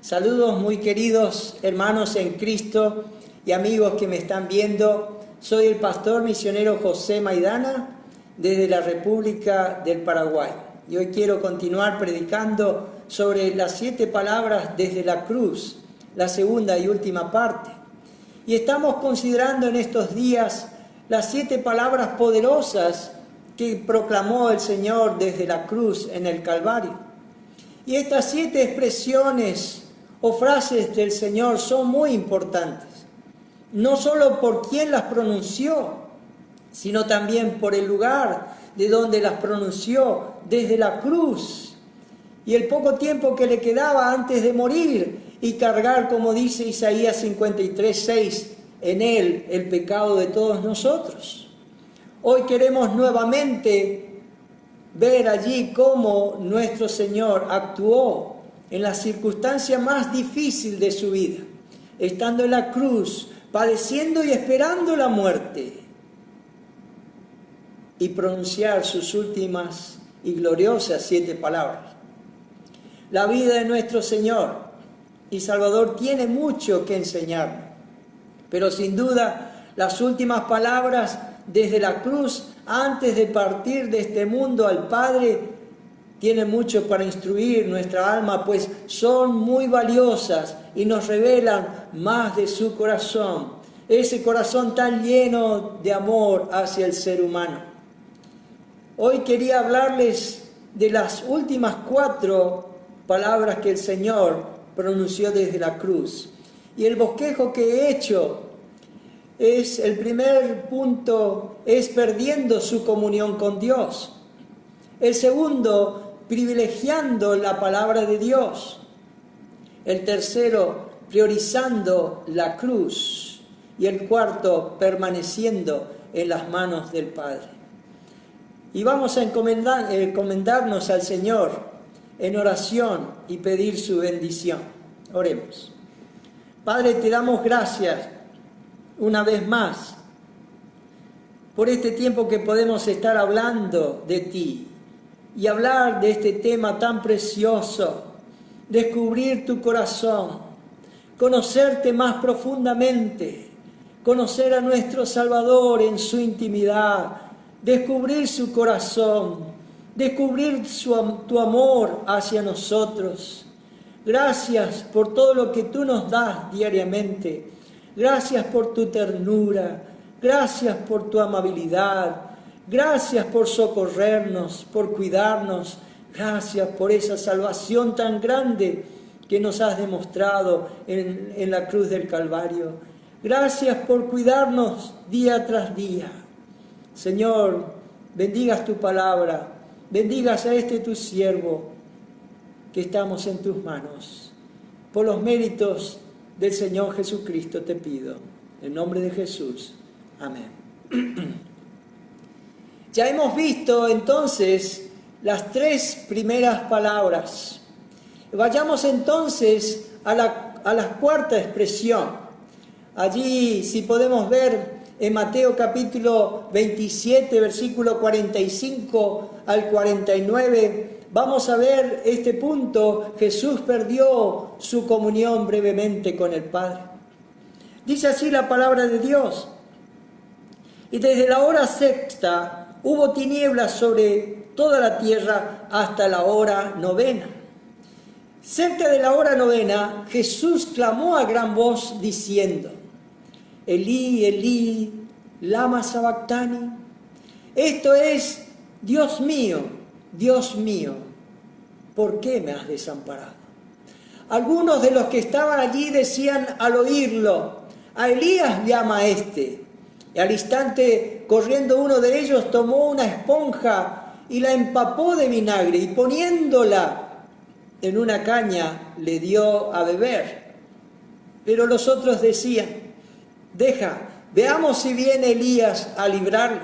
Saludos muy queridos hermanos en Cristo y amigos que me están viendo. Soy el pastor misionero José Maidana desde la República del Paraguay. Y hoy quiero continuar predicando sobre las 7 palabras desde la cruz, la segunda y última parte. Y estamos considerando en estos días las 7 palabras poderosas que proclamó el Señor desde la cruz en el Calvario. Y estas 7 expresiones o frases del Señor son muy importantes, no solo por quien las pronunció, sino también por el lugar de donde las pronunció, desde la cruz, y el poco tiempo que le quedaba antes de morir y cargar, como dice Isaías 53:6, en él el pecado de todos nosotros. Hoy queremos nuevamente ver allí cómo nuestro Señor actuó en la circunstancia más difícil de su vida, estando en la cruz, padeciendo y esperando la muerte, y pronunciar sus últimas y gloriosas 7 palabras. La vida de nuestro Señor y Salvador tiene mucho que enseñarnos, pero sin duda las últimas palabras desde la cruz, antes de partir de este mundo al Padre, tiene mucho para instruir nuestra alma, pues son muy valiosas y nos revelan más de su corazón, ese corazón tan lleno de amor hacia el ser humano. Hoy quería hablarles de las últimas 4 palabras que el Señor pronunció desde la cruz. Y el bosquejo que he hecho es, el primer punto es perdiendo su comunión con Dios. El segundo, privilegiando la palabra de Dios. El tercero, priorizando la cruz. Y el cuarto, permaneciendo en las manos del Padre. Y vamos a encomendarnos al Señor en oración y pedir su bendición. Oremos. Padre, te damos gracias una vez más por este tiempo que podemos estar hablando de ti y hablar de este tema tan precioso, descubrir tu corazón, conocerte más profundamente, conocer a nuestro Salvador en su intimidad, descubrir su corazón, descubrir tu amor hacia nosotros. Gracias por todo lo que tú nos das diariamente. Gracias por tu ternura, gracias por tu amabilidad. Gracias por socorrernos, por cuidarnos. Gracias por esa salvación tan grande que nos has demostrado en la cruz del Calvario. Gracias por cuidarnos día tras día. Señor, bendigas tu palabra, bendigas a este tu siervo, que estamos en tus manos. Por los méritos del Señor Jesucristo te pido. En nombre de Jesús. Amén. Ya hemos visto entonces las 3 primeras palabras. Vayamos entonces a la cuarta expresión. Allí, si podemos ver en Mateo capítulo 27, versículo 45 al 49, vamos a ver este punto. Jesús perdió su comunión brevemente con el Padre. Dice así la palabra de Dios. Y desde la hora sexta hubo tinieblas sobre toda la tierra hasta la hora 9. Cerca de la hora 9, Jesús clamó a gran voz diciendo: Elí, Elí, lama sabactani. Esto es: Dios mío, ¿por qué me has desamparado? Algunos de los que estaban allí decían al oírlo: a Elías llama este. Y al instante, corriendo uno de ellos, tomó una esponja y la empapó de vinagre, y poniéndola en una caña, le dio a beber. Pero los otros decían: deja, veamos si viene Elías a librarlo.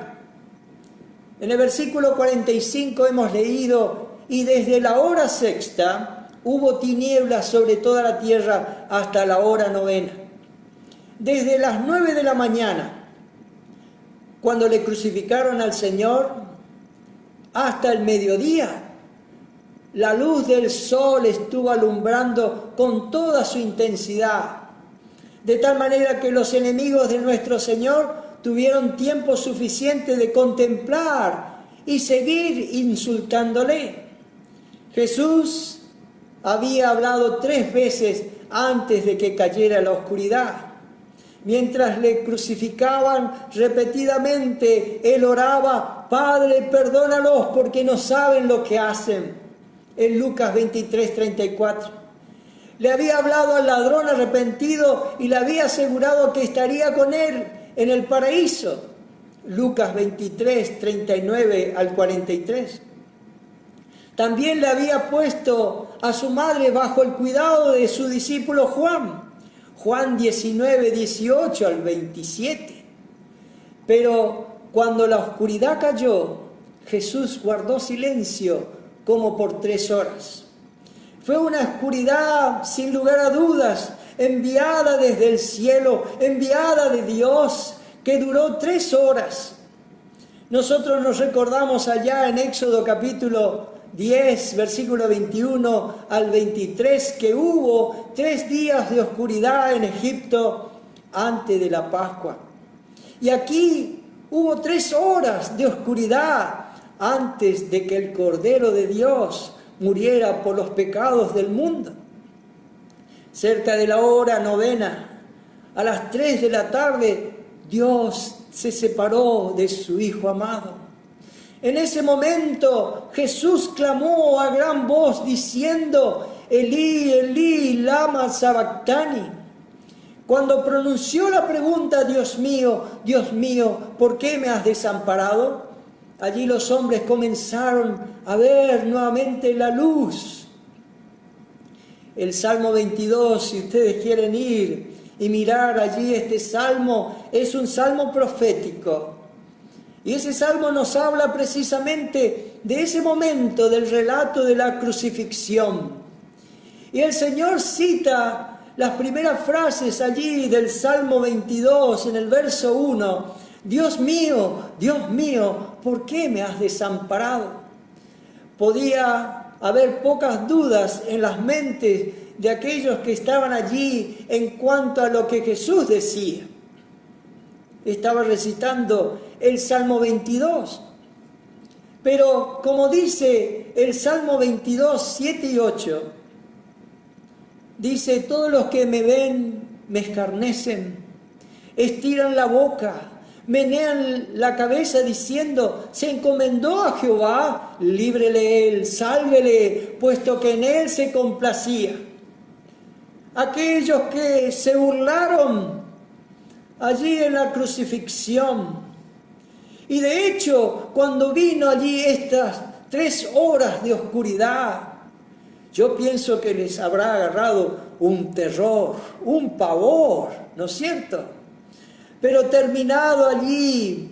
En el versículo 45 hemos leído: y desde la hora sexta hubo tinieblas sobre toda la tierra hasta la hora 9. Desde las 9 de la mañana, cuando le crucificaron al Señor, hasta el mediodía, la luz del sol estuvo alumbrando con toda su intensidad, de tal manera que los enemigos de nuestro Señor tuvieron tiempo suficiente de contemplar y seguir insultándole. Jesús había hablado 3 veces antes de que cayera la oscuridad. Mientras le crucificaban repetidamente, él oraba: Padre, perdónalos porque no saben lo que hacen. En Lucas 23:34. Le había hablado al ladrón arrepentido y le había asegurado que estaría con él en el paraíso. Lucas 23:39 al 43. También le había puesto a su madre bajo el cuidado de su discípulo Juan. Juan 19:18 al 27. Pero cuando la oscuridad cayó, Jesús guardó silencio como por 3 horas. Fue una oscuridad, sin lugar a dudas, enviada desde el cielo, enviada de Dios, que duró 3 horas. Nosotros nos recordamos allá en Éxodo capítulo 10, versículo 21 al 23, que hubo 3 días de oscuridad en Egipto antes de la Pascua. Y aquí hubo 3 horas de oscuridad antes de que el Cordero de Dios muriera por los pecados del mundo. Cerca de la hora 9, a las 3 de la tarde, Dios se separó de su Hijo amado. En ese momento Jesús clamó a gran voz diciendo: Elí, Elí, lama sabactani. Cuando pronunció la pregunta: Dios mío, ¿por qué me has desamparado?, allí los hombres comenzaron a ver nuevamente la luz. El Salmo 22, si ustedes quieren ir y mirar allí este salmo, es un salmo profético. Y ese salmo nos habla precisamente de ese momento del relato de la crucifixión. Y el Señor cita las primeras frases allí del Salmo 22, en el verso 1. Dios mío, ¿por qué me has desamparado? Podía haber pocas dudas en las mentes de aquellos que estaban allí en cuanto a lo que Jesús decía. Estaba recitando el Salmo 22. Pero como dice el Salmo 22, 7 y 8, dice: todos los que me ven me escarnecen, estiran la boca, menean la cabeza diciendo: se encomendó a Jehová, líbrele él, sálvele, puesto que en él se complacía. Aquellos que se burlaron allí en la crucifixión. Y de hecho, cuando vino allí estas 3 horas de oscuridad, yo pienso que les habrá agarrado un terror, un pavor, ¿no es cierto? Pero terminado allí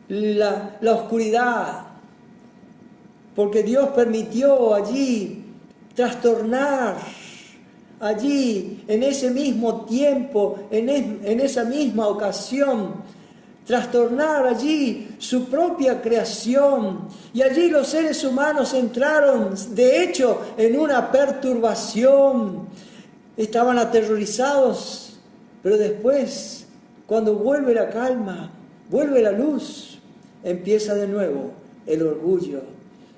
la oscuridad, porque Dios permitió allí trastornar, allí en ese mismo tiempo, en esa misma ocasión, trastornar allí su propia creación. Y allí los seres humanos entraron, de hecho, en una perturbación. Estaban aterrorizados, pero después, cuando vuelve la calma, vuelve la luz, empieza de nuevo el orgullo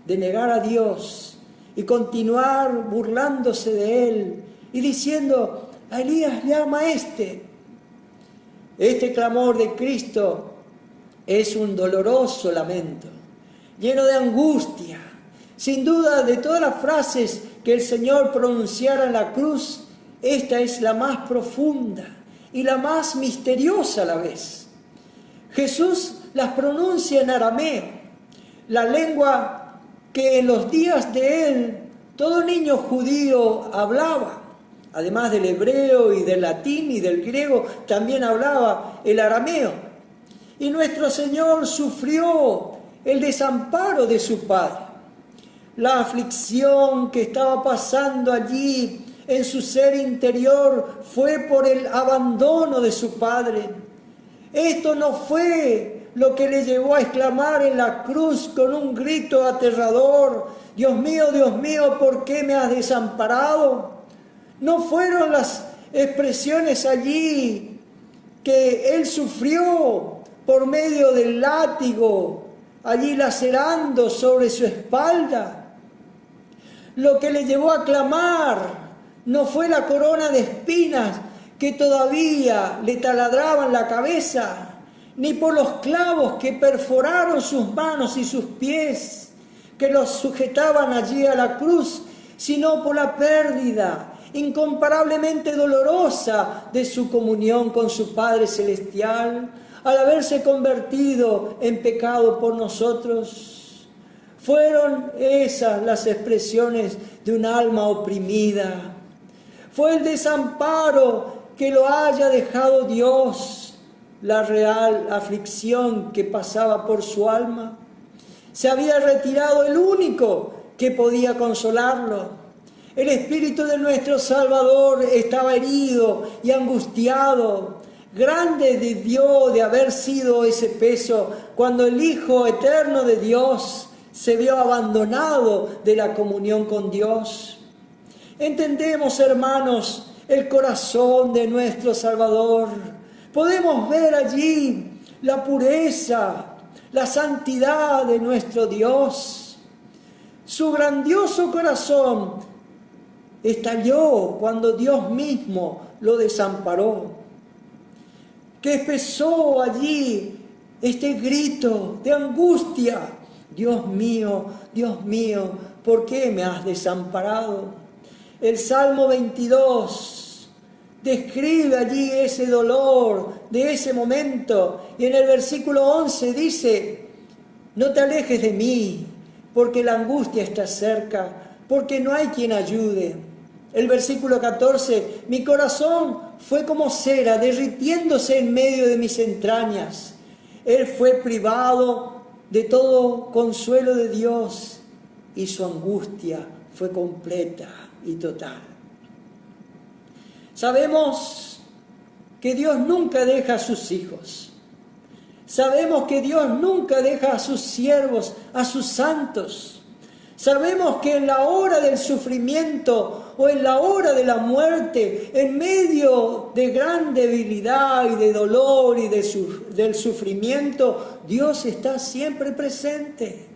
de negar a Dios y continuar burlándose de Él y diciendo: a Elías llama a este. Este clamor de Cristo es un doloroso lamento, lleno de angustia. Sin duda, de todas las frases que el Señor pronunciara en la cruz, esta es la más profunda y la más misteriosa a la vez. Jesús las pronuncia en arameo, la lengua que en los días de Él todo niño judío hablaba. Además del hebreo y del latín y del griego, también hablaba el arameo. Y nuestro Señor sufrió el desamparo de su Padre. La aflicción que estaba pasando allí en su ser interior fue por el abandono de su Padre. Esto no fue lo que le llevó a exclamar en la cruz con un grito aterrador: Dios mío, ¿por qué me has desamparado? ¿No fueron las expresiones allí que él sufrió por medio del látigo, allí lacerando sobre su espalda? Lo que le llevó a clamar no fue la corona de espinas que todavía le taladraban la cabeza, ni por los clavos que perforaron sus manos y sus pies, que los sujetaban allí a la cruz, sino por la pérdida incomparablemente dolorosa de su comunión con su Padre Celestial, al haberse convertido en pecado por nosotros. Fueron esas las expresiones de un alma oprimida. Fue el desamparo que lo haya dejado Dios, la real aflicción que pasaba por su alma. Se había retirado el único que podía consolarlo. El espíritu de nuestro Salvador estaba herido y angustiado. Grande debió de haber sido ese peso cuando el Hijo eterno de Dios se vio abandonado de la comunión con Dios. Entendemos, hermanos, el corazón de nuestro Salvador. Podemos ver allí la pureza, la santidad de nuestro Dios. Su grandioso corazón estalló cuando Dios mismo lo desamparó. Que expresó allí este grito de angustia: Dios mío, ¿por qué me has desamparado? El Salmo 22 describe allí ese dolor de ese momento, y en el versículo 11 dice: no te alejes de mí, porque la angustia está cerca, porque no hay quien ayude. El versículo 14: mi corazón fue como cera derritiéndose en medio de mis entrañas. Él fue privado de todo consuelo de Dios y su angustia fue completa y total. Sabemos que Dios nunca deja a sus hijos. Sabemos que Dios nunca deja a sus siervos, a sus santos. Sabemos que en la hora del sufrimiento o en la hora de la muerte, en medio de gran debilidad y de dolor y del sufrimiento, Dios está siempre presente.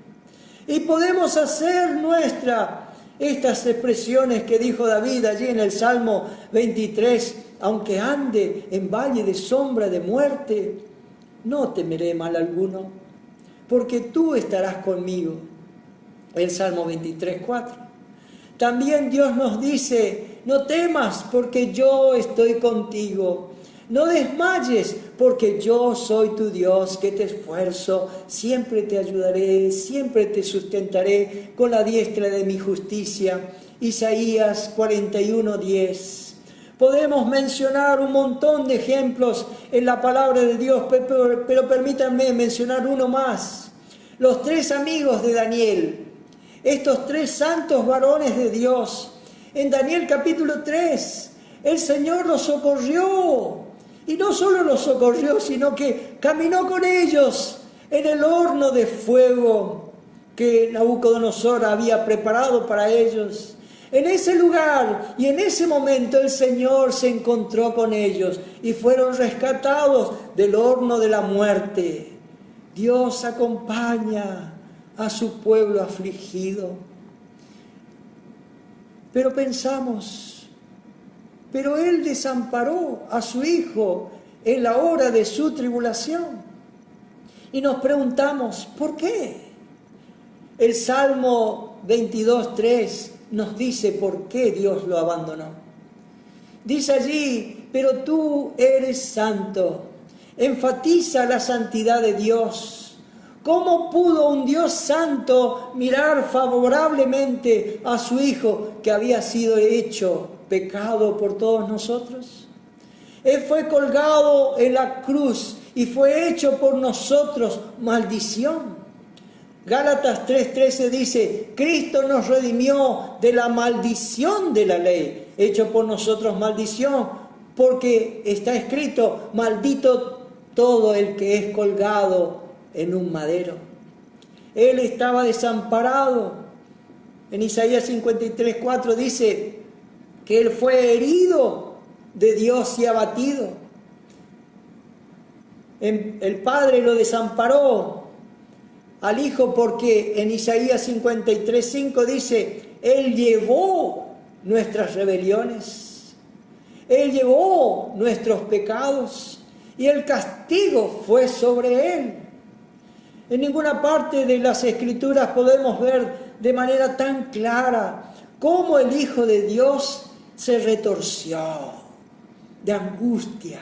Y podemos hacer nuestra estas expresiones que dijo David allí en el Salmo 23: aunque ande en valle de sombra de muerte, no temeré mal alguno, porque tú estarás conmigo. El Salmo 23, 4. También Dios nos dice: no temas, porque yo estoy contigo. No desmayes, porque yo soy tu Dios, que te esfuerzo. Siempre te ayudaré, siempre te sustentaré con la diestra de mi justicia. Isaías 41, 10. Podemos mencionar un montón de ejemplos en la palabra de Dios, pero permítanme mencionar uno más. Los 3 amigos de Daniel, estos 3 santos varones de Dios. En Daniel capítulo 3, el Señor los socorrió. Y no solo los socorrió, sino que caminó con ellos en el horno de fuego que Nabucodonosor había preparado para ellos. En ese lugar y en ese momento el Señor se encontró con ellos y fueron rescatados del horno de la muerte. Dios acompaña a su pueblo afligido. Pero pensamos: pero Él desamparó a su Hijo en la hora de su tribulación. Y nos preguntamos: ¿por qué? El Salmo 22, 3 nos dice por qué Dios lo abandonó. Dice allí: pero tú eres santo. Enfatiza la santidad de Dios. ¿Cómo pudo un Dios santo mirar favorablemente a su Hijo que había sido hecho pecado por todos nosotros? Él fue colgado en la cruz y fue hecho por nosotros maldición. Gálatas 3:13 dice: Cristo nos redimió de la maldición de la ley, hecho por nosotros maldición, porque está escrito: maldito todo el que es colgado en un madero. Él estaba desamparado En Isaías 53:4 dice que Él fue herido de Dios y abatido. El Padre lo desamparó al Hijo porque en Isaías 53:5 dice, Él llevó nuestras rebeliones, Él llevó nuestros pecados y el castigo fue sobre Él. En ninguna parte de las Escrituras podemos ver de manera tan clara cómo el Hijo de Dios se retorció de angustia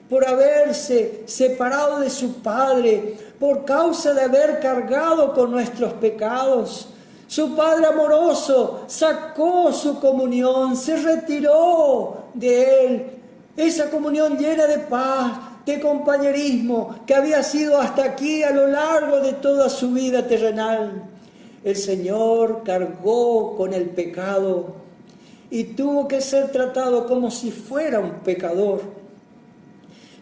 por haberse separado de su Padre, por causa de haber cargado con nuestros pecados. Su Padre amoroso sacó su comunión, se retiró de Él, esa comunión llena de paz, de compañerismo, que había sido hasta aquí a lo largo de toda su vida terrenal. El Señor cargó con el pecado y tuvo que ser tratado como si fuera un pecador,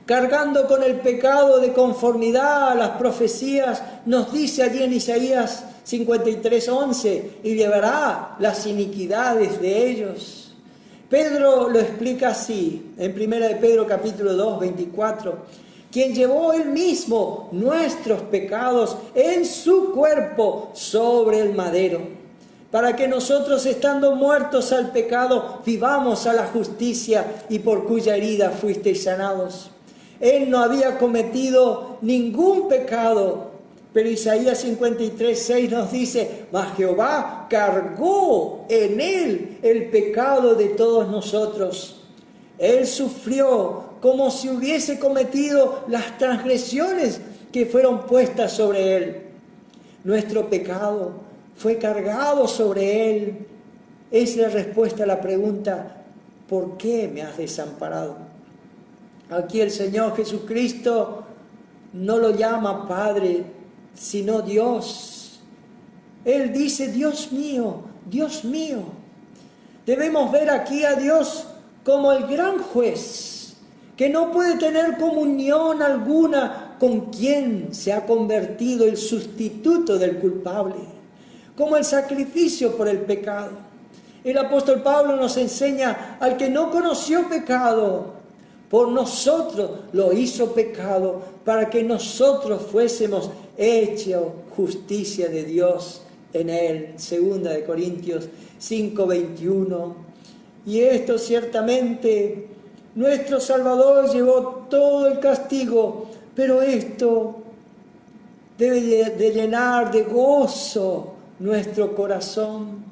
cargando con el pecado de conformidad a las profecías. Nos dice allí en Isaías 53:11, y llevará las iniquidades de ellos. Pedro lo explica así, en 1 de Pedro capítulo 2, 24, quien llevó él mismo nuestros pecados en su cuerpo sobre el madero, para que nosotros, estando muertos al pecado, vivamos a la justicia, y por cuya herida fuisteis sanados. Él no había cometido ningún pecado, pero Isaías 53:6 nos dice, mas Jehová cargó en él el pecado de todos nosotros. Él sufrió como si hubiese cometido las transgresiones que fueron puestas sobre él. Nuestro pecado fue cargado sobre él. Es la respuesta a la pregunta, ¿por qué me has desamparado? Aquí el Señor Jesucristo no lo llama Padre, sino Dios. Él dice, Dios mío, Dios mío. Debemos ver aquí a Dios como el gran juez, que no puede tener comunión alguna con quien se ha convertido el sustituto del culpable, como el sacrificio por el pecado. El apóstol Pablo nos enseña, al que no conoció pecado, por nosotros lo hizo pecado, para que nosotros fuésemos hechos justicia de Dios en él. 2 de Corintios 5:21. Y esto ciertamente, nuestro Salvador llevó todo el castigo, pero esto debe de llenar de gozo nuestro corazón.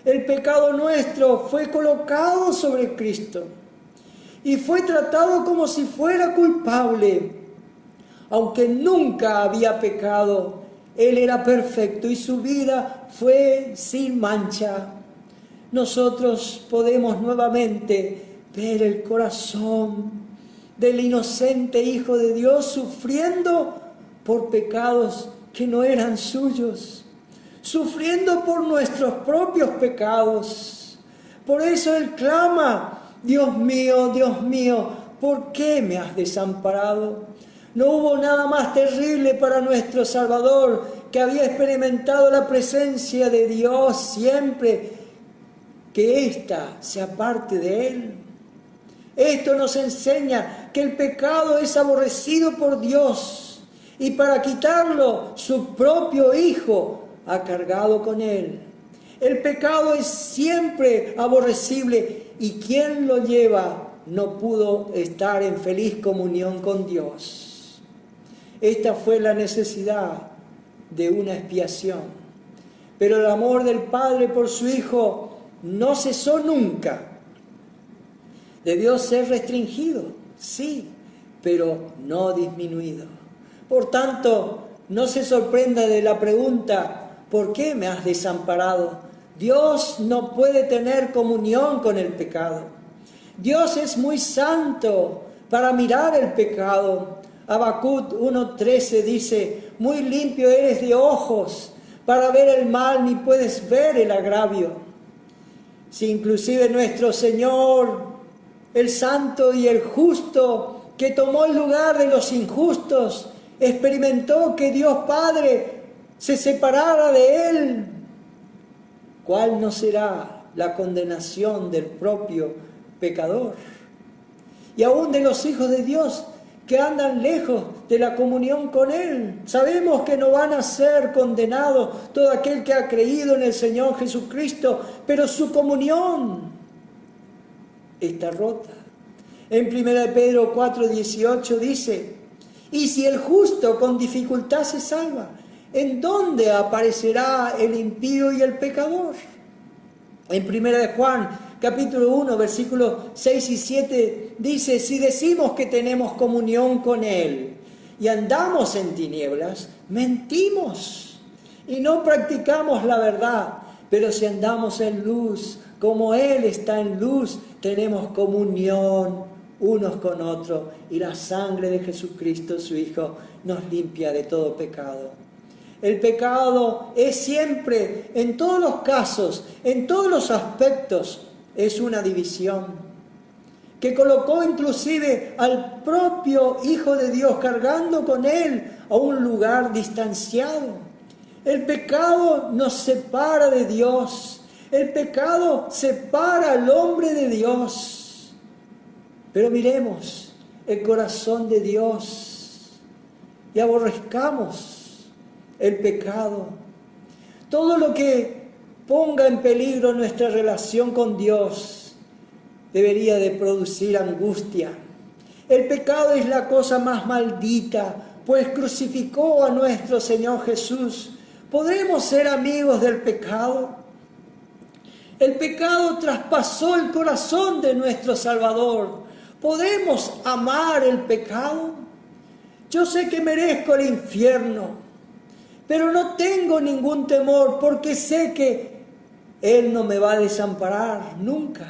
El pecado nuestro fue colocado sobre Cristo y fue tratado como si fuera culpable. Aunque nunca había pecado, Él era perfecto y su vida fue sin mancha. Nosotros podemos nuevamente ver el corazón del inocente Hijo de Dios sufriendo por pecados que no eran suyos, sufriendo por nuestros propios pecados. Por eso Él clama, Dios mío, ¿por qué me has desamparado? No hubo nada más terrible para nuestro Salvador, que había experimentado la presencia de Dios siempre, que ésta sea parte de Él. Esto nos enseña que el pecado es aborrecido por Dios, y para quitarlo su propio Hijo ha cargado con Él. El pecado es siempre aborrecible, y quien lo lleva no pudo estar en feliz comunión con Dios. Esta fue la necesidad de una expiación. Pero el amor del Padre por su Hijo no cesó nunca. Debió ser restringido, sí, pero no disminuido. Por tanto, no se sorprenda de la pregunta, ¿por qué me has desamparado? Dios no puede tener comunión con el pecado. Dios es muy santo para mirar el pecado. Habacuc 1:13 dice, muy limpio eres de ojos para ver el mal, ni puedes ver el agravio. Si inclusive nuestro Señor, el santo y el justo, que tomó el lugar de los injustos, experimentó que Dios Padre se separara de Él, ¿cuál no será la condenación del propio pecador? Y aún de los hijos de Dios que andan lejos de la comunión con Él. Sabemos que no van a ser condenados todo aquel que ha creído en el Señor Jesucristo, pero su comunión está rota. En 1 Pedro 4:18 dice: y si el justo con dificultad se salva, ¿en dónde aparecerá el impío y el pecador? En 1 Juan capítulo 1, versículos 6 y 7 dice: si decimos que tenemos comunión con Él y andamos en tinieblas, mentimos y no practicamos la verdad. Pero si andamos en luz, como Él está en luz, tenemos comunión unos con otros, y la sangre de Jesucristo, su Hijo, nos limpia de todo pecado. El pecado es siempre, en todos los casos, en todos los aspectos, es una división que colocó inclusive al propio Hijo de Dios cargando con Él a un lugar distanciado. El pecado nos separa de Dios. El pecado separa al hombre de Dios. Pero miremos el corazón de Dios y aborrezcamos el pecado. Todo lo que ponga en peligro nuestra relación con Dios debería de producir angustia. El pecado es la cosa más maldita, pues crucificó a nuestro Señor Jesús. ¿Podremos ser amigos del pecado? El pecado traspasó el corazón de nuestro Salvador. ¿Podemos amar el pecado? Yo sé que merezco el infierno, pero no tengo ningún temor porque sé que Él no me va a desamparar nunca.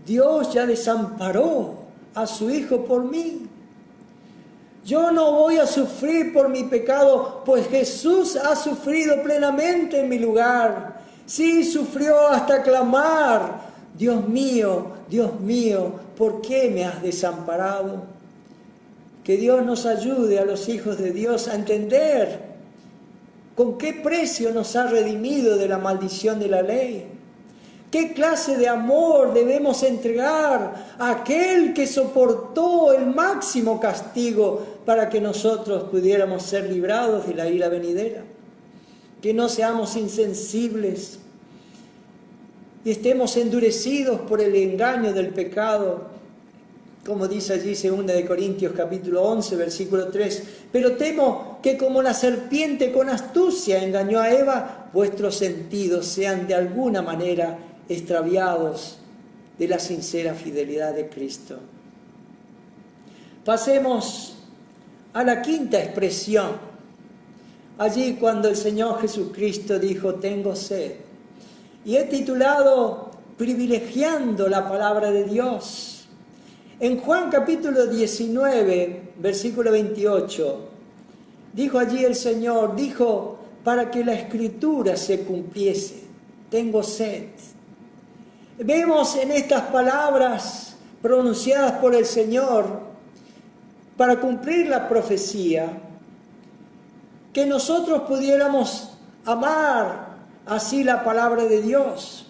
Dios ya desamparó a su Hijo por mí. Yo no voy a sufrir por mi pecado, pues Jesús ha sufrido plenamente en mi lugar. Sí, sufrió hasta clamar: Dios mío, ¿por qué me has desamparado? Que Dios nos ayude a los hijos de Dios a entender con qué precio nos ha redimido de la maldición de la ley. ¿Qué clase de amor debemos entregar a aquel que soportó el máximo castigo para que nosotros pudiéramos ser librados de la ira venidera? Que no seamos insensibles y estemos endurecidos por el engaño del pecado, como dice allí 2 de Corintios capítulo 11, versículo 3. Pero temo que como la serpiente con astucia engañó a Eva, vuestros sentidos sean de alguna manera extraviados de la sincera fidelidad de Cristo. Pasemos a la quinta expresión. Allí cuando el Señor Jesucristo dijo: tengo sed. Y he titulado Privilegiando la palabra de Dios. En Juan capítulo 19, versículo 28, dijo allí el Señor, dijo: para que la Escritura se cumpliese, tengo sed. Vemos en estas palabras pronunciadas por el Señor para cumplir la profecía, que nosotros pudiéramos amar así la palabra de Dios,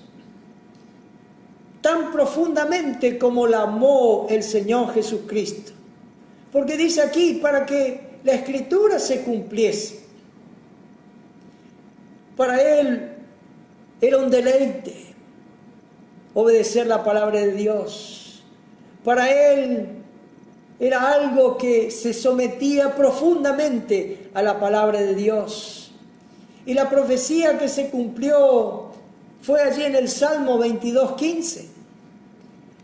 tan profundamente como la amó el Señor Jesucristo. Porque dice aquí, para que la Escritura se cumpliese. Para Él era un deleite obedecer la palabra de Dios. Para Él era algo que se sometía profundamente a la palabra de Dios. Y la profecía que se cumplió fue allí en el Salmo 22:15.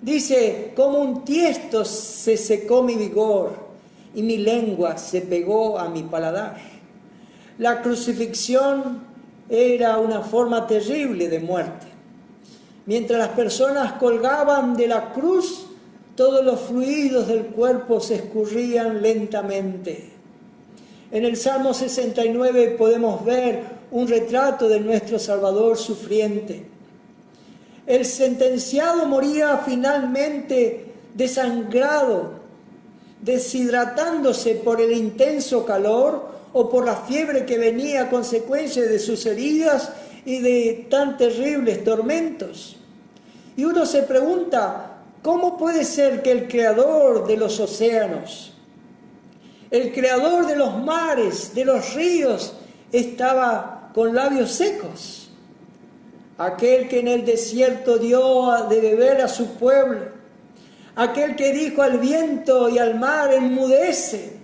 Dice: como un tiesto se secó mi vigor y mi lengua se pegó a mi paladar. La crucifixión era una forma terrible de muerte. Mientras las personas colgaban de la cruz, todos los fluidos del cuerpo se escurrían lentamente. En el Salmo 69 podemos ver un retrato de nuestro Salvador sufriente. El sentenciado moría finalmente desangrado, deshidratándose por el intenso calor o por la fiebre que venía a consecuencia de sus heridas y de tan terribles tormentos. Y uno se pregunta, ¿cómo puede ser que el creador de los océanos, el creador de los mares, de los ríos, estaba con labios secos? Aquel que en el desierto dio de beber a su pueblo, aquel que dijo al viento y al mar, enmudece,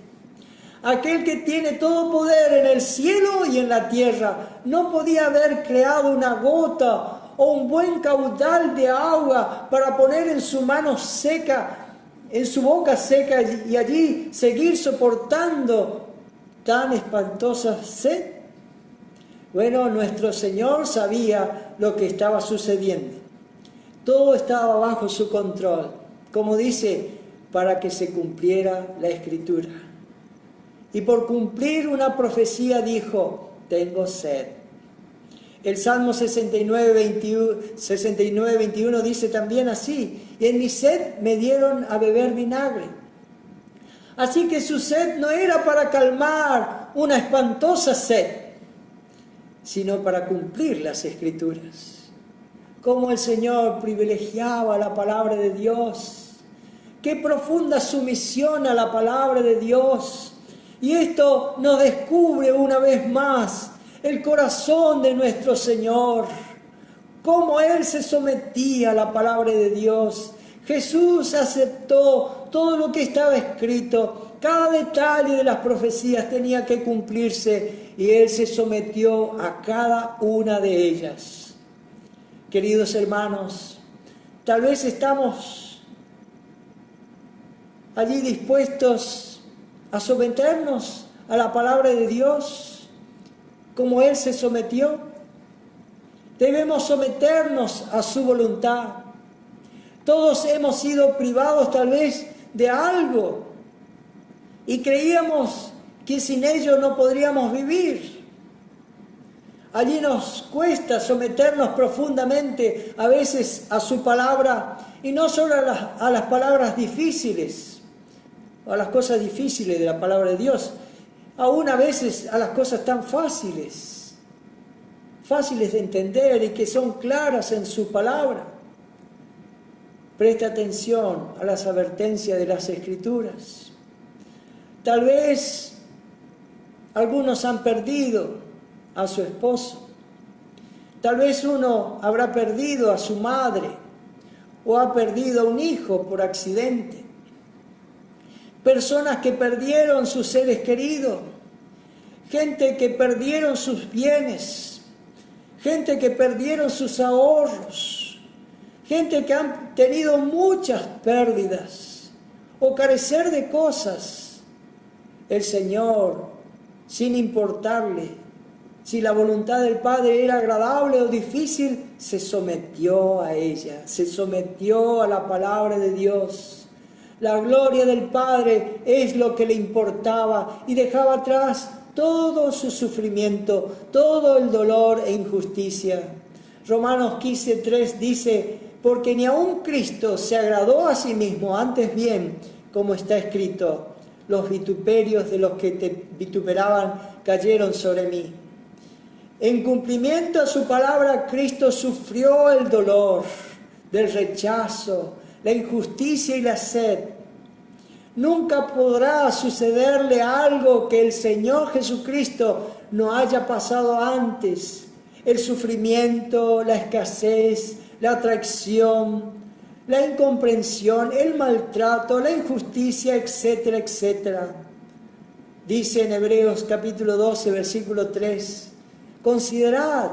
aquel que tiene todo poder en el cielo y en la tierra, no podía haber creado una gota o un buen caudal de agua para poner en su mano seca, en su boca seca, y allí seguir soportando tan espantosa sed. Bueno, nuestro Señor sabía lo que estaba sucediendo. Todo estaba bajo su control, como dice, para que se cumpliera la Escritura. Y por cumplir una profecía dijo, tengo sed. El Salmo 69:21 dice también así, y en mi sed me dieron a beber vinagre. Así que su sed no era para calmar una espantosa sed, sino para cumplir las Escrituras. Cómo el Señor privilegiaba la palabra de Dios. Qué profunda sumisión a la palabra de Dios. Y esto nos descubre una vez más el corazón de nuestro Señor. Cómo Él se sometía a la palabra de Dios. Jesús aceptó todo lo que estaba escrito. Cada detalle de las profecías tenía que cumplirse y Él se sometió a cada una de ellas. Queridos hermanos, tal vez estamos allí dispuestos a someternos a la palabra de Dios como Él se sometió. Debemos someternos a su voluntad. Todos hemos sido privados tal vez de algo y creíamos que sin ello no podríamos vivir. Allí nos cuesta someternos profundamente a veces a su palabra, y no solo a las palabras difíciles, a las cosas difíciles de la palabra de Dios, aún a veces a las cosas tan fáciles de entender y que son claras en su palabra. Presta atención a las advertencias de las Escrituras. Tal vez algunos han perdido a su esposo. Tal vez uno habrá perdido a su madre o ha perdido a un hijo por accidente. Personas que perdieron sus seres queridos. Gente que perdieron sus bienes. Gente que perdieron sus ahorros. Gente que han tenido muchas pérdidas o carecer de cosas. El Señor, sin importarle si la voluntad del Padre era agradable o difícil, se sometió a ella, se sometió a la palabra de Dios. La gloria del Padre es lo que le importaba y dejaba atrás todo su sufrimiento, todo el dolor e injusticia. Romanos 15:3 dice, porque ni aun Cristo se agradó a sí mismo, antes bien, como está escrito, los vituperios de los que te vituperaban cayeron sobre mí. En cumplimiento a su palabra, Cristo sufrió el dolor del rechazo, la injusticia y la sed. Nunca podrá sucederle algo que el Señor Jesucristo no haya pasado antes. El sufrimiento, la escasez, la traición, la incomprensión, el maltrato, la injusticia, etcétera, etcétera. Dice en Hebreos capítulo 12, versículo 3, considerad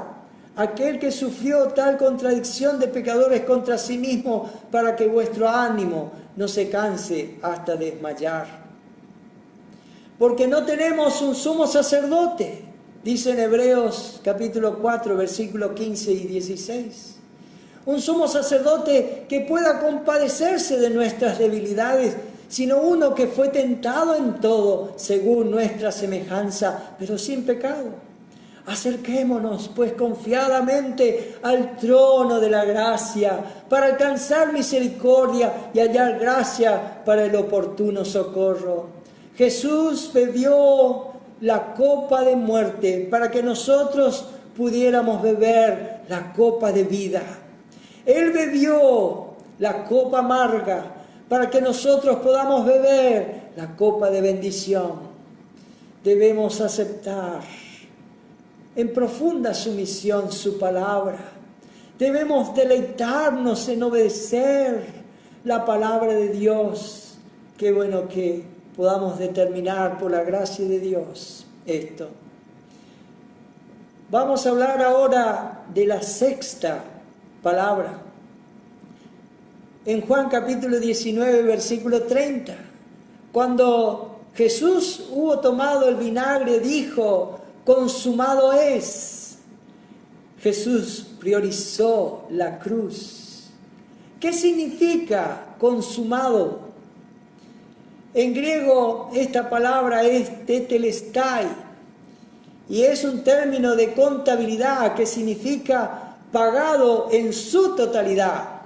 aquel que sufrió tal contradicción de pecadores contra sí mismo, para que vuestro ánimo no se canse hasta desmayar. Porque no tenemos un sumo sacerdote, dice en Hebreos capítulo 4, versículos 15 y 16. Un sumo sacerdote que pueda compadecerse de nuestras debilidades, sino uno que fue tentado en todo, según nuestra semejanza, pero sin pecado. Acerquémonos, pues, confiadamente al trono de la gracia, para alcanzar misericordia y hallar gracia para el oportuno socorro. Jesús bebió la copa de muerte para que nosotros pudiéramos beber la copa de vida. Él bebió la copa amarga para que nosotros podamos beber la copa de bendición. Debemos aceptar en profunda sumisión su palabra. Debemos deleitarnos en obedecer la palabra de Dios. Qué bueno que podamos determinar por la gracia de Dios esto. Vamos a hablar ahora de la sexta palabra. En Juan capítulo 19, versículo 30, cuando Jesús hubo tomado el vinagre, dijo: consumado es. Jesús priorizó la cruz. ¿Qué significa consumado? En griego esta palabra es tetelestai y es un término de contabilidad que significa pagado en su totalidad,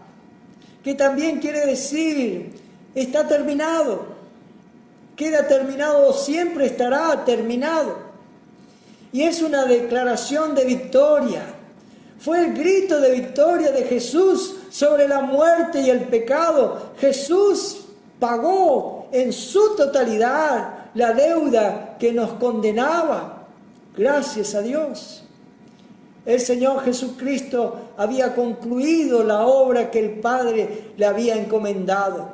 que también quiere decir está terminado, queda terminado o siempre estará terminado. Y es una declaración de victoria. Fue el grito de victoria de Jesús sobre la muerte y el pecado. Jesús pagó en su totalidad la deuda que nos condenaba. Gracias a Dios. El Señor Jesucristo había concluido la obra que el Padre le había encomendado.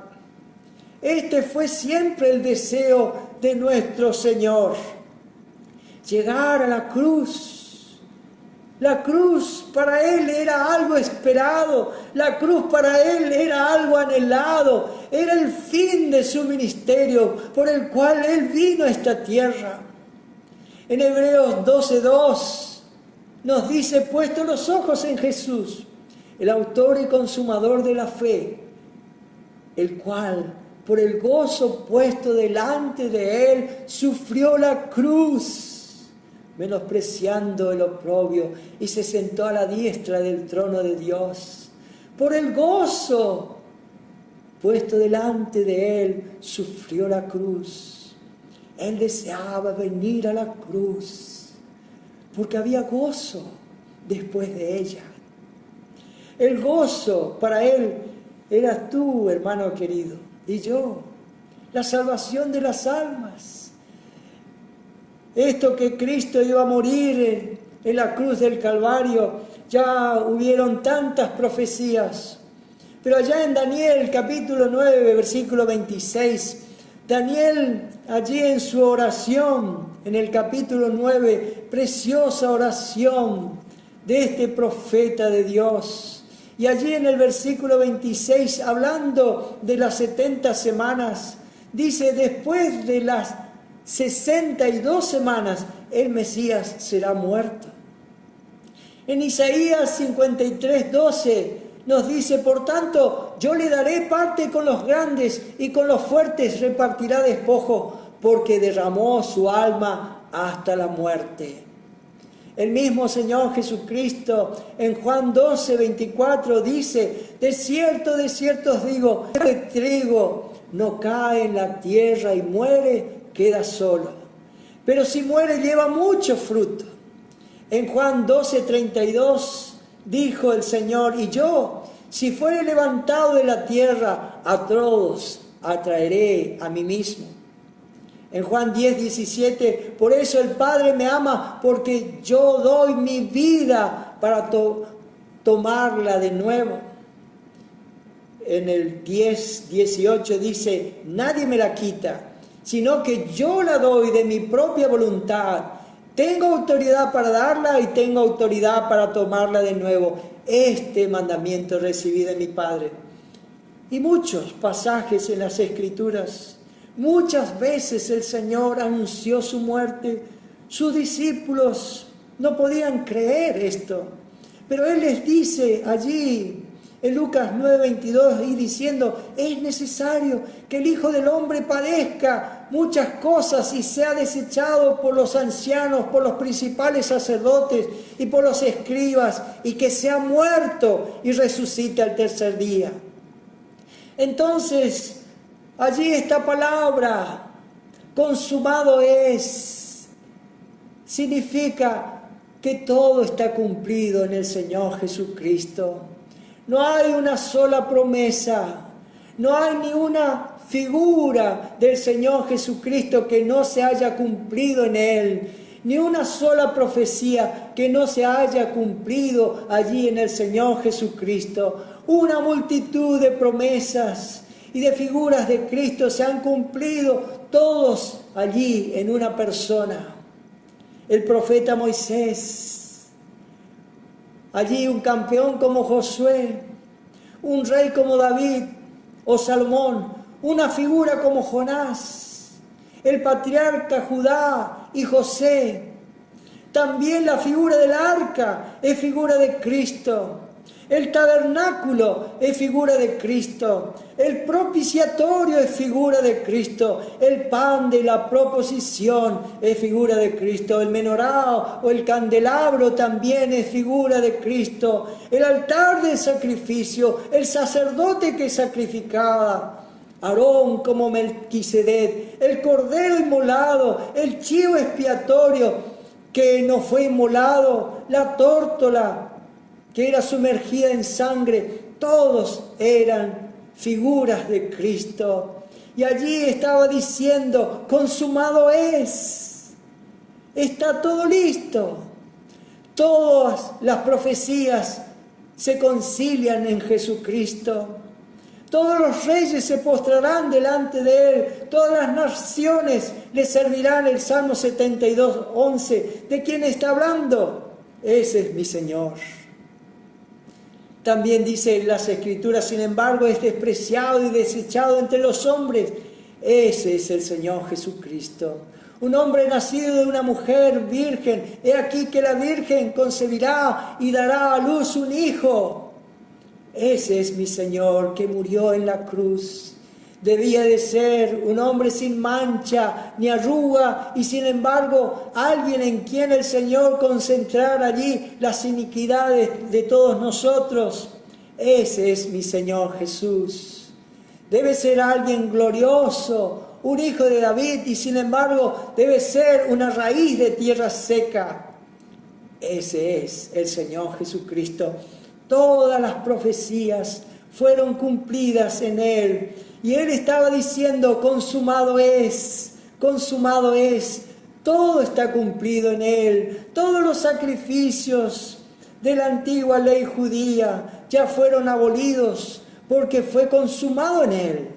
Este fue siempre el deseo de nuestro Señor: llegar a la cruz. La cruz para Él era algo esperado, la cruz para Él era algo anhelado, era el fin de su ministerio por el cual Él vino a esta tierra. En Hebreos 12:2 nos dice: puesto los ojos en Jesús, el autor y consumador de la fe, el cual por el gozo puesto delante de Él sufrió la cruz, menospreciando el oprobio, y se sentó a la diestra del trono de Dios. Por el gozo puesto delante de Él sufrió la cruz. Él deseaba venir a la cruz porque había gozo después de ella. El gozo para Él eras tú, hermano querido, y yo, la salvación de las almas. Esto que Cristo iba a morir en la cruz del Calvario, ya hubieron tantas profecías. Pero allá en Daniel capítulo 9, versículo 26, Daniel allí en su oración, en el capítulo 9, preciosa oración de este profeta de Dios. Y allí en el versículo 26, hablando de las 70 semanas, dice: después de las 62 semanas, el Mesías será muerto. En Isaías 53:12 nos dice: por tanto, yo le daré parte con los grandes y con los fuertes repartirá despojo, porque derramó su alma hasta la muerte. El mismo Señor Jesucristo en Juan 12:24 dice: de cierto os digo, el trigo no cae en la tierra y muere, queda solo. Pero si muere, lleva mucho fruto. En Juan 12:32 dijo el Señor: y yo, si fuere levantado de la tierra, a todos atraeré a mí mismo. En Juan 10:17, por eso el Padre me ama, porque yo doy mi vida para tomarla de nuevo. En el 10:18 dice: nadie me la quita, sino que yo la doy de mi propia voluntad. Tengo autoridad para darla y tengo autoridad para tomarla de nuevo. Este mandamiento recibí de mi Padre. Y muchos pasajes en las Escrituras. Muchas veces el Señor anunció su muerte. Sus discípulos no podían creer esto. Pero Él les dice allí en Lucas 9:22 y diciendo: es necesario que el Hijo del Hombre padezca muchas cosas y sea desechado por los ancianos, por los principales sacerdotes y por los escribas, y que sea muerto y resucite al tercer día. Entonces, allí esta palabra, consumado es, significa que todo está cumplido en el Señor Jesucristo. No hay una sola promesa, no hay ni una figura del Señor Jesucristo que no se haya cumplido en Él, ni una sola profecía que no se haya cumplido allí en el Señor Jesucristo. Una multitud de promesas y de figuras de Cristo se han cumplido todos allí en una persona. El profeta Moisés, allí un campeón como Josué, un rey como David o Salomón, una figura como Jonás, el patriarca Judá y José. También la figura del arca es figura de Cristo. El tabernáculo es figura de Cristo. El propiciatorio es figura de Cristo. El pan de la proposición es figura de Cristo. El menorá o el candelabro también es figura de Cristo. El altar del sacrificio, el sacerdote que sacrificaba, Aarón como Melquisedec, el cordero inmolado, el chivo expiatorio que no fue inmolado, la tórtola que era sumergida en sangre, todos eran figuras de Cristo. Y allí estaba diciendo, consumado es, está todo listo. Todas las profecías se concilian en Jesucristo. Todos los reyes se postrarán delante de Él, todas las naciones le servirán. El Salmo 72, 11. ¿De quién está hablando? Ese es mi Señor. También dice las Escrituras, sin embargo, es despreciado y desechado entre los hombres. Ese es el Señor Jesucristo. Un hombre nacido de una mujer virgen. He aquí que la virgen concebirá y dará a luz un hijo. Ese es mi Señor que murió en la cruz. Debía de ser un hombre sin mancha ni arruga, y sin embargo alguien en quien el Señor concentrara allí las iniquidades de todos nosotros. Ese es mi Señor Jesús. Debe ser alguien glorioso, un hijo de David, y sin embargo debe ser una raíz de tierra seca. Ese es el Señor Jesucristo. Todas las profecías fueron cumplidas en Él. Y Él estaba diciendo, consumado es, consumado es. Todo está cumplido en Él. Todos los sacrificios de la antigua ley judía ya fueron abolidos porque fue consumado en Él.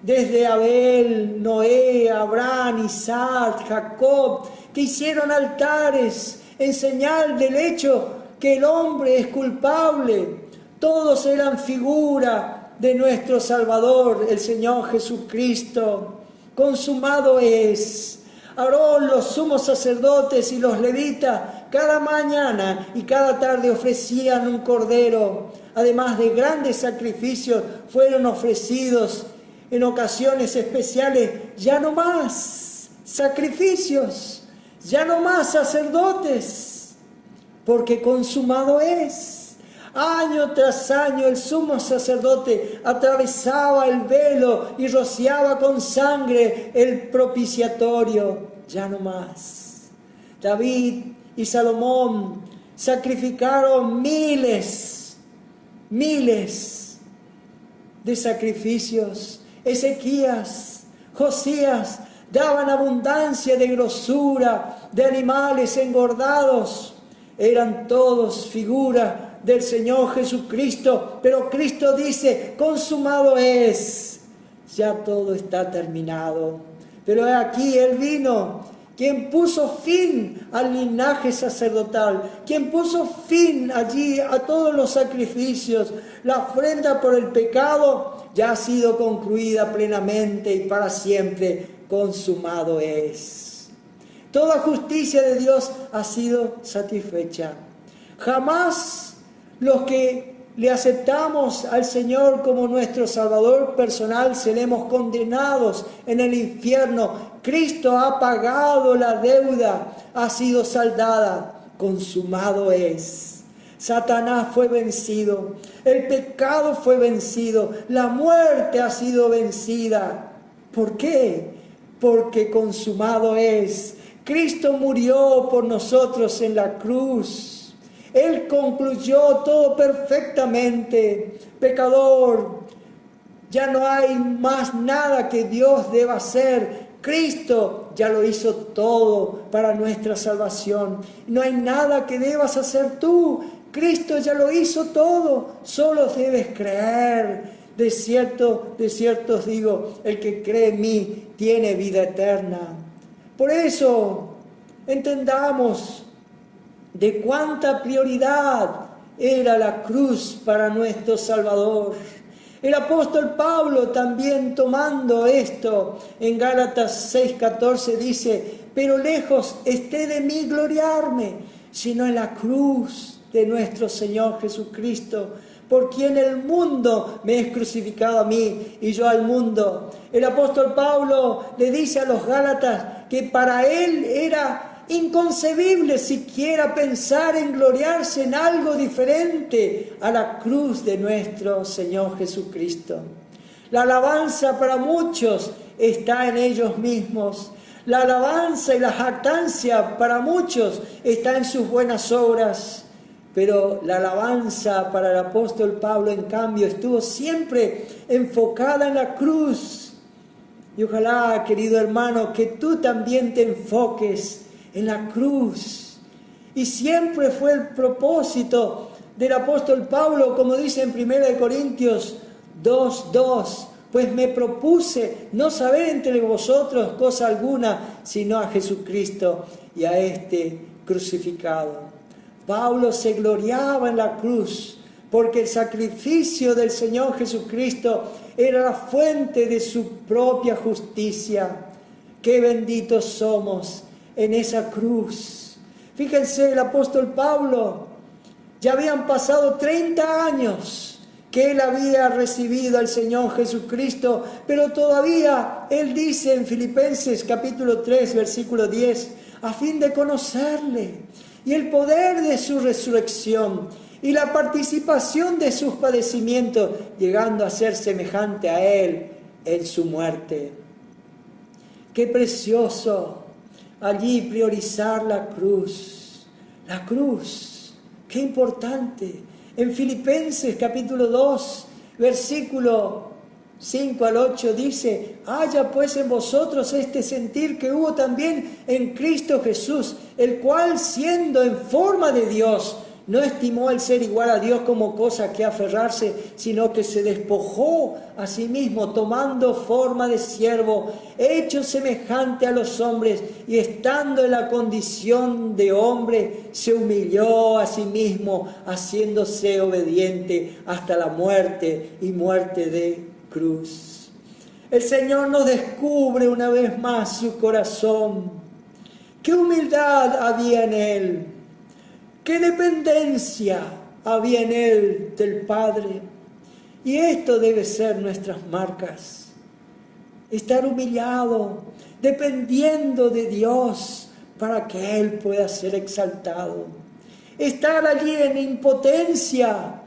Desde Abel, Noé, Abraham, Isaac, Jacob, que hicieron altares en señal del hecho que el hombre es culpable. Todos eran figura de nuestro Salvador, el Señor Jesucristo. Consumado es. Aarón, los sumos sacerdotes y los levitas, cada mañana y cada tarde ofrecían un cordero. Además de grandes sacrificios, fueron ofrecidos en ocasiones especiales. Ya no más sacrificios, ya no más sacerdotes, porque consumado es. Año tras año el sumo sacerdote atravesaba el velo y rociaba con sangre el propiciatorio. Ya no más. David y Salomón sacrificaron miles de sacrificios. Ezequías, Josías daban abundancia de grosura, de animales engordados. Eran todos figuras del Señor Jesucristo, pero Cristo dice, consumado es, ya todo está terminado. Pero aquí Él vino, quien puso fin al linaje sacerdotal, quien puso fin allí a todos los sacrificios. La ofrenda por el pecado ya ha sido concluida plenamente y para siempre, consumado es. Toda justicia de Dios ha sido satisfecha. Jamás los que le aceptamos al Señor como nuestro Salvador personal seremos condenados en el infierno. Cristo ha pagado la deuda, ha sido saldada, consumado es. Satanás fue vencido, el pecado fue vencido, la muerte ha sido vencida. ¿Por qué? Porque consumado es. Cristo murió por nosotros en la cruz. Él concluyó todo perfectamente. Pecador, ya no hay más nada que Dios deba hacer. Cristo ya lo hizo todo para nuestra salvación. No hay nada que debas hacer tú. Cristo ya lo hizo todo. Solo debes creer. De cierto os digo, el que cree en mí tiene vida eterna. Por eso, entendamos de cuánta prioridad era la cruz para nuestro Salvador. El apóstol Pablo también tomando esto en Gálatas 6:14 dice: pero lejos esté de mí gloriarme, sino en la cruz de nuestro Señor Jesucristo, por quien el mundo me es crucificado a mí y yo al mundo. El apóstol Pablo le dice a los Gálatas que para él era inconcebible siquiera pensar en gloriarse en algo diferente a la cruz de nuestro Señor Jesucristo. La alabanza para muchos está en ellos mismos. La alabanza y la jactancia para muchos está en sus buenas obras. Pero la alabanza para el apóstol Pablo, en cambio, estuvo siempre enfocada en la cruz. Y ojalá, querido hermano, que tú también te enfoques en la cruz. Y siempre fue el propósito del apóstol Pablo, como dice en 1 Corintios 2:2, pues me propuse no saber entre vosotros cosa alguna, sino a Jesucristo y a este crucificado. Pablo se gloriaba en la cruz, porque el sacrificio del Señor Jesucristo era la fuente de su propia justicia. ¡Qué benditos somos en esa cruz! Fíjense, el apóstol Pablo, ya habían pasado 30 años que él había recibido al Señor Jesucristo, pero todavía él dice en Filipenses capítulo 3, versículo 10, a fin de conocerle y el poder de su resurrección y la participación de sus padecimientos, llegando a ser semejante a él en su muerte. ¡Qué precioso! Allí priorizar la cruz. La cruz, qué importante. En Filipenses capítulo 2, versículo 5 al 8 dice: haya pues en vosotros este sentir que hubo también en Cristo Jesús, el cual siendo en forma de Dios, no estimó el ser igual a Dios como cosa que aferrarse, sino que se despojó a sí mismo, tomando forma de siervo, hecho semejante a los hombres, y estando en la condición de hombre, se humilló a sí mismo, haciéndose obediente hasta la muerte y muerte de cruz. El Señor nos descubre una vez más su corazón. Qué humildad había en Él. Qué dependencia había en Él del Padre. Y esto debe ser nuestras marcas. Estar humillado, dependiendo de Dios para que Él pueda ser exaltado. Estar allí en impotencia,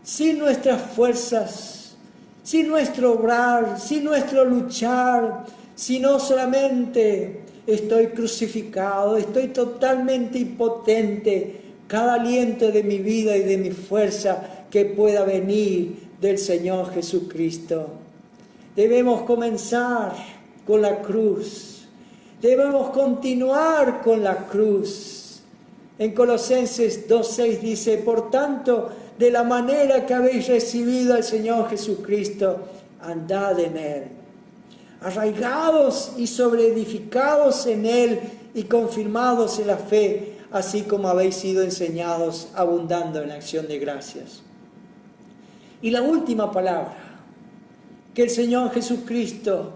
sin nuestras fuerzas, sin nuestro obrar, sin nuestro luchar, sino solamente estoy crucificado, estoy totalmente impotente. Cada aliento de mi vida y de mi fuerza que pueda venir del Señor Jesucristo. Debemos comenzar con la cruz. Debemos continuar con la cruz. En Colosenses 2:6 dice: por tanto, de la manera que habéis recibido al Señor Jesucristo, andad en Él, arraigados y sobreedificados en Él y confirmados en la fe, así como habéis sido enseñados, abundando en acción de gracias. Y la última palabra que el Señor Jesucristo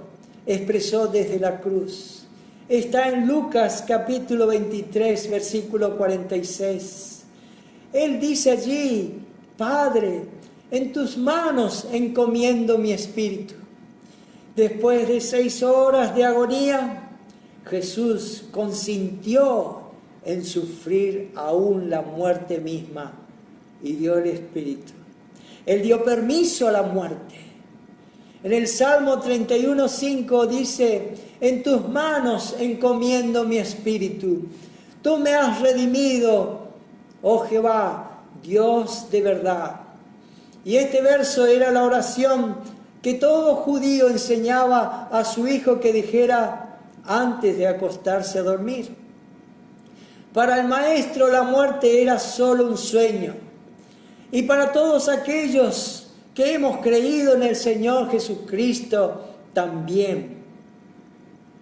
expresó desde la cruz está en Lucas capítulo 23, versículo 46. Él dice allí: Padre, en tus manos encomiendo mi espíritu. Después de 6 horas de agonía, Jesús consintió en sufrir aún la muerte misma y dio el espíritu. Él dio permiso a la muerte. En el Salmo 31:5 dice, en tus manos encomiendo mi espíritu. Tú me has redimido, oh Jehová, Dios de verdad. Y este verso era la oración que todo judío enseñaba a su hijo que dijera antes de acostarse a dormir. Para el maestro la muerte era solo un sueño. Y para todos aquellos que hemos creído en el Señor Jesucristo, también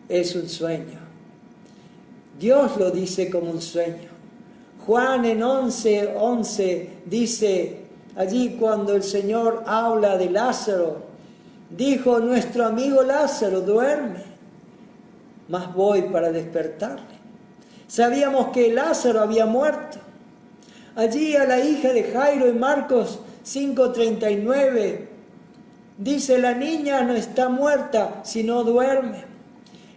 es un sueño. Dios lo dice como un sueño. Juan en 11:11 dice, allí cuando el Señor habla de Lázaro, dijo, nuestro amigo Lázaro duerme, mas voy para despertarle. Sabíamos que Lázaro había muerto. Allí a la hija de Jairo en Marcos 5:39 dice, la niña no está muerta, sino duerme.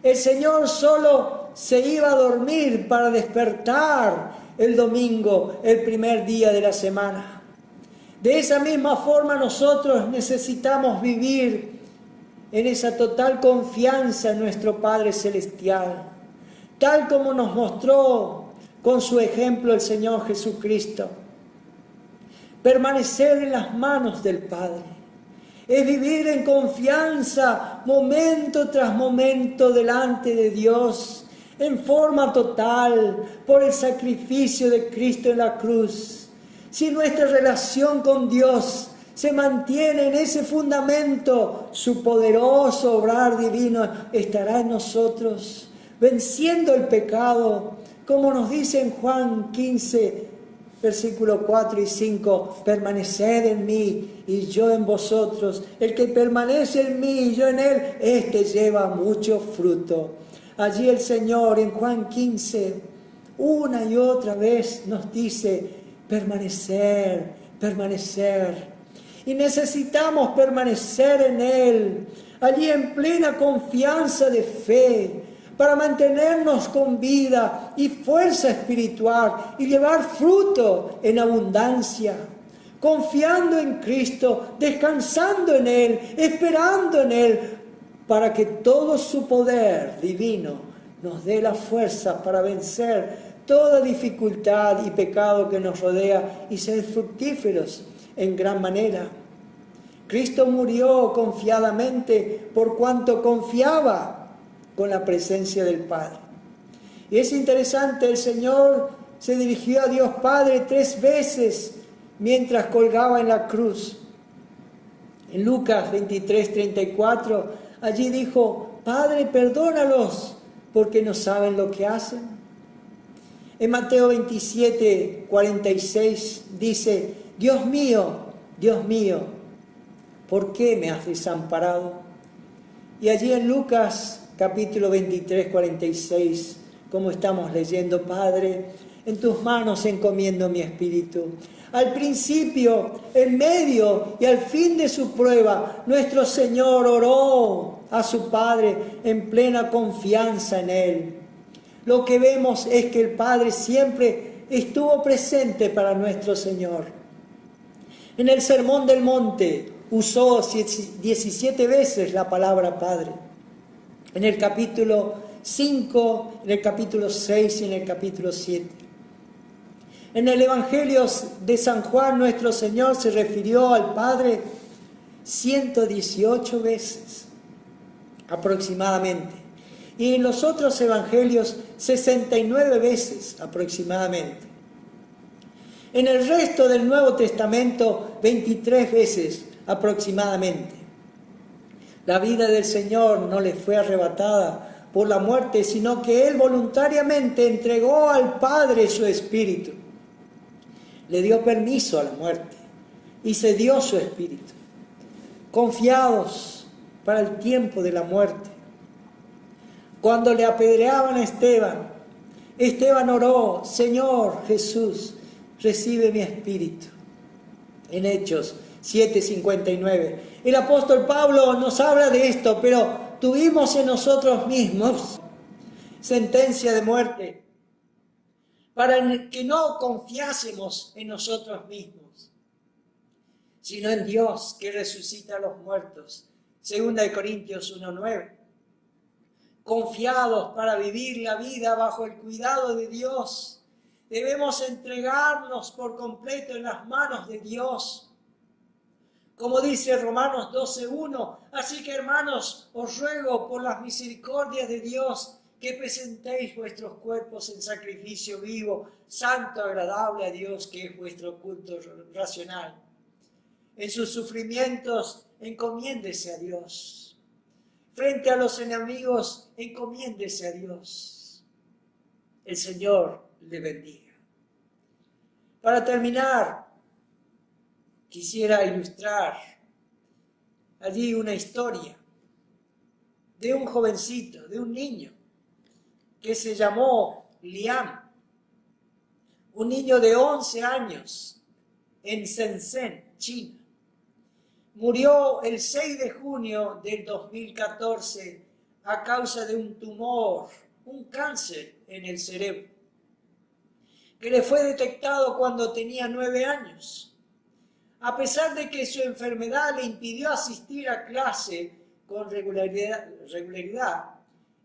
El Señor solo se iba a dormir para despertar el domingo, el primer día de la semana. De esa misma forma nosotros necesitamos vivir en esa total confianza en nuestro Padre Celestial, tal como nos mostró con su ejemplo el Señor Jesucristo. Permanecer en las manos del Padre es vivir en confianza momento tras momento delante de Dios, en forma total, por el sacrificio de Cristo en la cruz. Si nuestra relación con Dios se mantiene en ese fundamento, su poderoso obrar divino estará en nosotros, venciendo el pecado, como nos dice en Juan 15, versículos 4 y 5, permaneced en mí y yo en vosotros. El que permanece en mí y yo en él, este lleva mucho fruto. Allí el Señor en Juan 15, una y otra vez nos dice, permanecer, permanecer. Y necesitamos permanecer en Él, allí en plena confianza de fe, para mantenernos con vida y fuerza espiritual y llevar fruto en abundancia, confiando en Cristo, descansando en Él, esperando en Él, para que todo su poder divino nos dé la fuerza para vencer toda dificultad y pecado que nos rodea y ser fructíferos en gran manera. Cristo murió confiadamente por cuanto confiaba con la presencia del Padre. Y es interesante, el Señor se dirigió a Dios Padre 3 veces mientras colgaba en la cruz. En Lucas 23:34, allí dijo, Padre, perdónalos, porque no saben lo que hacen. En Mateo 27:46 dice, Dios mío, ¿por qué me has desamparado? Y allí en Lucas capítulo 23:46, como estamos leyendo, Padre, en tus manos encomiendo mi espíritu. Al principio, en medio y al fin de su prueba, nuestro Señor oró a su Padre en plena confianza en Él. Lo que vemos es que el Padre siempre estuvo presente para nuestro Señor. En el Sermón del Monte usó 17 veces la palabra Padre. En el capítulo 5, en el capítulo 6 y en el capítulo 7. En el Evangelio de San Juan, nuestro Señor se refirió al Padre 118 veces aproximadamente. Y en los otros evangelios 69 veces aproximadamente. En el resto del Nuevo Testamento 23 veces aproximadamente. La vida del Señor no le fue arrebatada por la muerte, sino que Él voluntariamente entregó al Padre su Espíritu. Le dio permiso a la muerte y se dio su Espíritu. Confiados para el tiempo de la muerte. Cuando le apedreaban a Esteban oró, Señor Jesús, recibe mi espíritu. En Hechos 7:59. El apóstol Pablo nos habla de esto, pero tuvimos en nosotros mismos sentencia de muerte para que no confiásemos en nosotros mismos, sino en Dios que resucita a los muertos Segunda de Corintios 1:9. Confiados para vivir la vida bajo el cuidado de Dios, debemos entregarnos por completo en las manos de Dios. Como dice Romanos 12:1, así que hermanos, os ruego por las misericordias de Dios que presentéis vuestros cuerpos en sacrificio vivo, santo, agradable a Dios, que es vuestro culto racional. En sus sufrimientos, encomiéndese a Dios. Frente a los enemigos, encomiéndese a Dios. El Señor le bendiga. Para terminar, quisiera ilustrar allí una historia de un jovencito, de un niño, que se llamó Liam, un niño de 11 años en Shenzhen, China. Murió el 6 de junio del 2014 a causa de un tumor, un cáncer en el cerebro, que le fue detectado cuando tenía 9 años. A pesar de que su enfermedad le impidió asistir a clase con regularidad,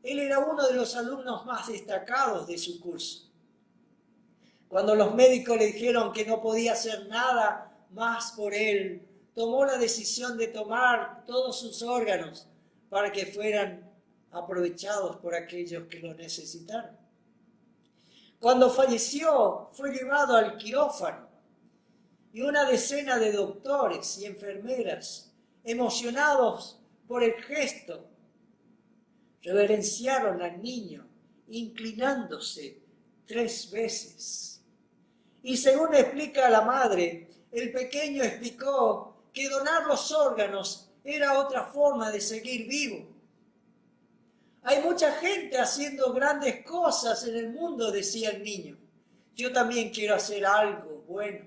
él era uno de los alumnos más destacados de su curso. Cuando los médicos le dijeron que no podía hacer nada más por él, tomó la decisión de tomar todos sus órganos para que fueran aprovechados por aquellos que lo necesitaran. Cuando falleció, fue llevado al quirófano y una decena de doctores y enfermeras, emocionados por el gesto, reverenciaron al niño, inclinándose 3 veces. Y según explica la madre, el pequeño explicó que donar los órganos era otra forma de seguir vivo. Hay mucha gente haciendo grandes cosas en el mundo, decía el niño. Yo también quiero hacer algo bueno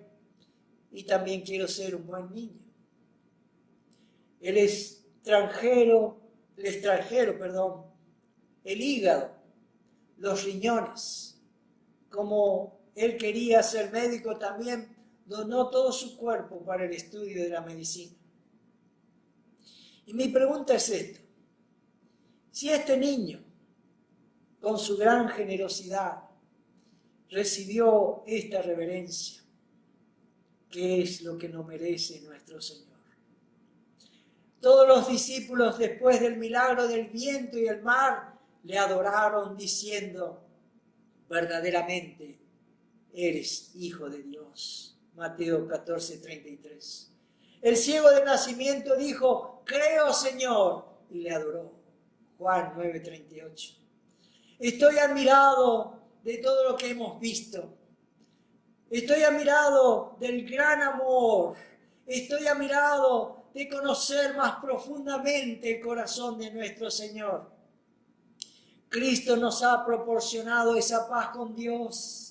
y también quiero ser un buen niño. El extranjero, el hígado, los riñones. Como él quería ser médico, también donó todo su cuerpo para el estudio de la medicina. Y mi pregunta es esta: si este niño, con su gran generosidad, recibió esta reverencia, ¿qué es lo que nos merece nuestro Señor? Todos los discípulos, después del milagro del viento y el mar, le adoraron diciendo: verdaderamente eres Hijo de Dios. Mateo 14:33. El ciego de nacimiento dijo: creo, Señor, y le adoró. Juan 9:38. Estoy admirado de todo lo que hemos visto. Estoy admirado del gran amor. Estoy admirado de conocer más profundamente el corazón de nuestro Señor. Cristo nos ha proporcionado esa paz con Dios.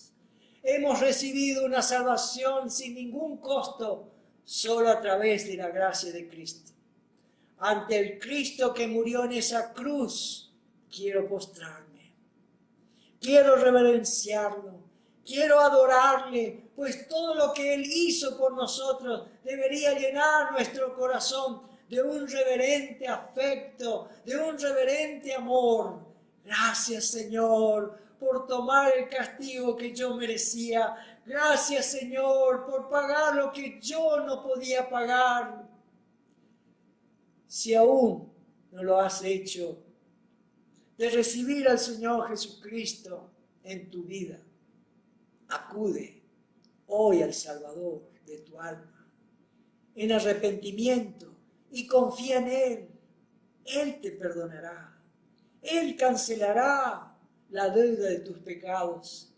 Hemos recibido una salvación sin ningún costo, solo a través de la gracia de Cristo. Ante el Cristo que murió en esa cruz, quiero postrarme. Quiero reverenciarlo. Quiero adorarle, pues todo lo que Él hizo por nosotros debería llenar nuestro corazón de un reverente afecto, de un reverente amor. Gracias, Señor, por tomar el castigo que yo merecía. Gracias, Señor, por pagar lo que yo no podía pagar. Si aún no lo has hecho, de recibir al Señor Jesucristo en tu vida, acude hoy al Salvador de tu alma, en arrepentimiento, y confía en Él. Él te perdonará. Él cancelará la deuda de tus pecados.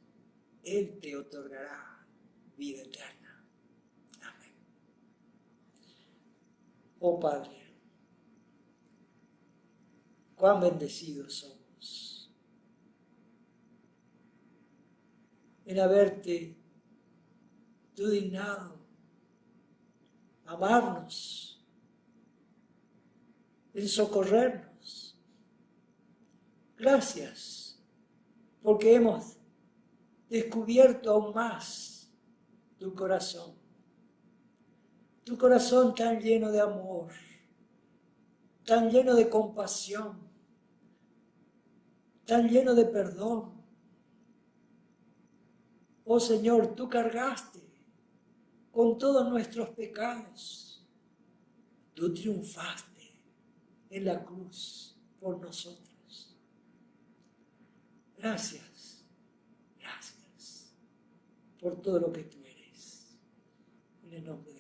Él te otorgará vida eterna. Amén. Oh Padre, cuán bendecidos somos en haberte tú dignado amarnos, en socorrernos. Gracias, porque hemos descubierto aún más tu corazón tan lleno de amor, tan lleno de compasión, tan lleno de perdón. Oh Señor, tú cargaste con todos nuestros pecados. Tú triunfaste en la cruz por nosotros. Gracias, gracias por todo lo que tú eres. En el nombre de